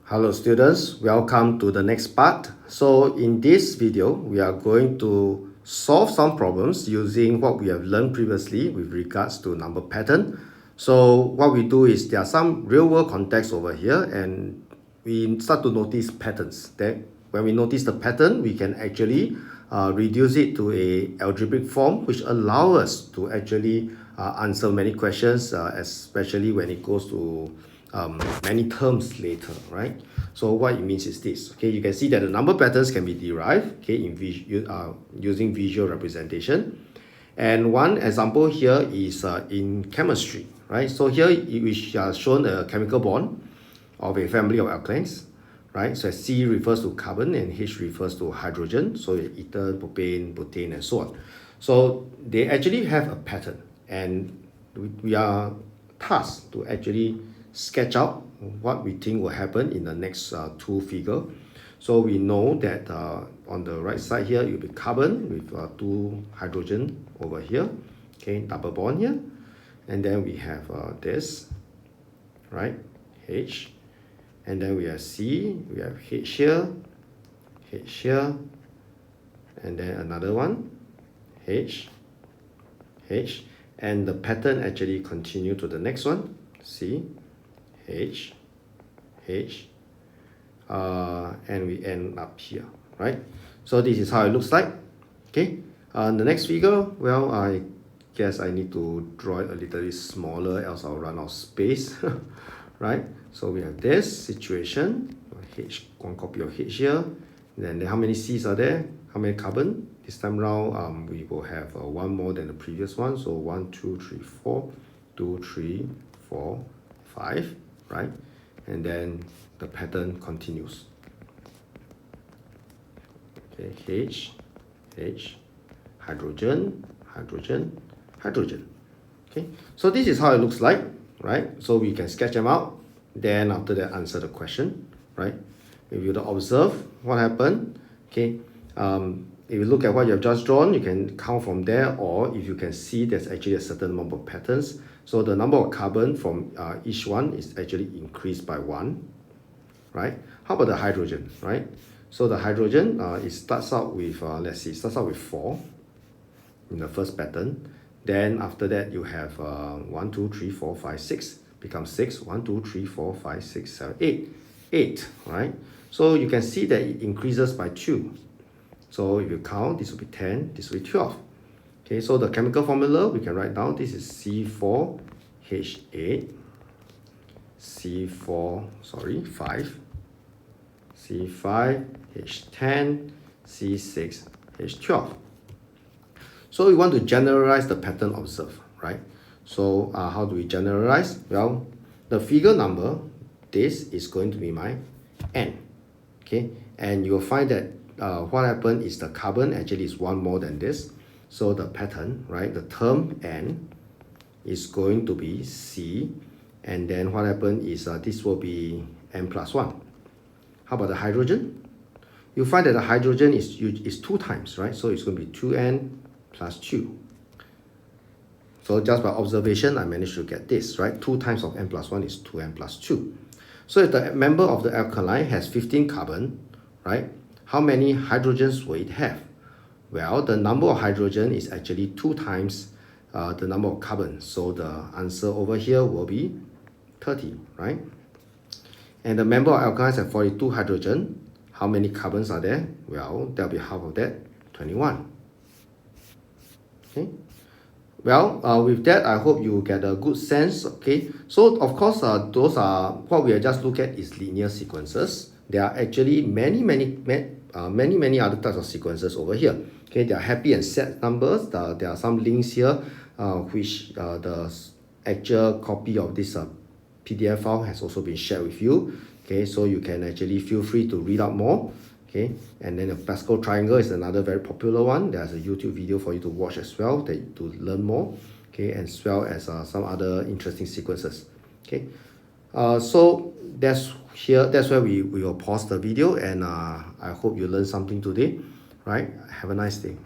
Hello students, welcome to the next part. So in this video, we are going to solve some problems using what we have learned previously with regards to number pattern. So what we do is there are some real world context over here and we start to notice patterns. Then when we notice the pattern, we can actually reduce it to a algebraic form which allow us to actually answer many questions, especially when it goes to many terms later, right? So what it means is this, okay, you can see that the number patterns can be derived, okay, using visual representation. And one example here is in chemistry, right? So here we have shown a chemical bond of a family of alkanes, right? So C refers to carbon and H refers to hydrogen, so ether, propane, butane, and so on. So they actually have a pattern, and we are tasked to actually sketch out what we think will happen in the next two figure. So we know that on the right side here, it will be carbon with two hydrogen over here, okay, double bond here. And then we have this, right, H. And then we have C, we have H here, and then another one, H, and the pattern actually continue to the next one, C, H, and we end up here, right? So this is how it looks like, okay? The next figure, well, I guess I need to draw it a little bit smaller, else I'll run out of space, right? So we have this situation, H, one copy of H here, then how many C's are there? How many carbon? This time round, we will have one more than the previous one, so 1, 2, 3, 4, 2, 3, 4, 5, right? And then the pattern continues. Okay, H, hydrogen. Okay, so this is how it looks like, right? So we can sketch them out. Then after that, answer the question, right? If you observe what happened, okay, if you look at what you have just drawn, you can count from there, or if you can see there's actually a certain number of patterns. So the number of carbon from each one is actually increased by 1, right? How about the hydrogen, right? So the hydrogen, it starts out with, let's see, starts out with 4 in the first pattern. Then after that, you have 1, 2, 3, 4, 5, 6, becomes 6, 1, 2, 3, 4, 5, 6, 7, 8, 8, right? So you can see that it increases by 2. So if you count, this will be 10, this will be 12. Okay, so the chemical formula, we can write down, this is C4H8, C5, C5H10, C6H12. So we want to generalize the pattern observed, right? So how do we generalize? Well, the figure number, this is going to be my N, okay? And you'll find that what happened is the carbon actually is one more than this. So the pattern, right, the term N is going to be C, and then what happened is this will be N plus 1. How about the hydrogen? You find that the hydrogen is 2 times, right? So it's going to be 2N plus 2. So just by observation, I managed to get this, right? 2 times of N plus 1 is 2N plus 2. So if the member of the alkali has 15 carbon, right, how many hydrogens will it have? Well, the number of hydrogen is actually 2 times the number of carbon. So the answer over here will be 30, right? And the member of alkanes have 42 hydrogen. How many carbons are there? Well, there'll be half of that, 21. Okay. Well, with that, I hope you get a good sense, okay? So, of course, those are, what we are just look at is linear sequences. There are actually many other types of sequences over here. Okay, there are happy and sad numbers. There are some links here, which the actual copy of this PDF file has also been shared with you. Okay, so you can actually feel free to read out more. Okay, and then the Pascal triangle is another very popular one. There's a YouTube video for you to watch as well to learn more. Okay, as well as some other interesting sequences. Okay, so that's where we will pause the video, and I hope you learned something today, right? Have a nice day.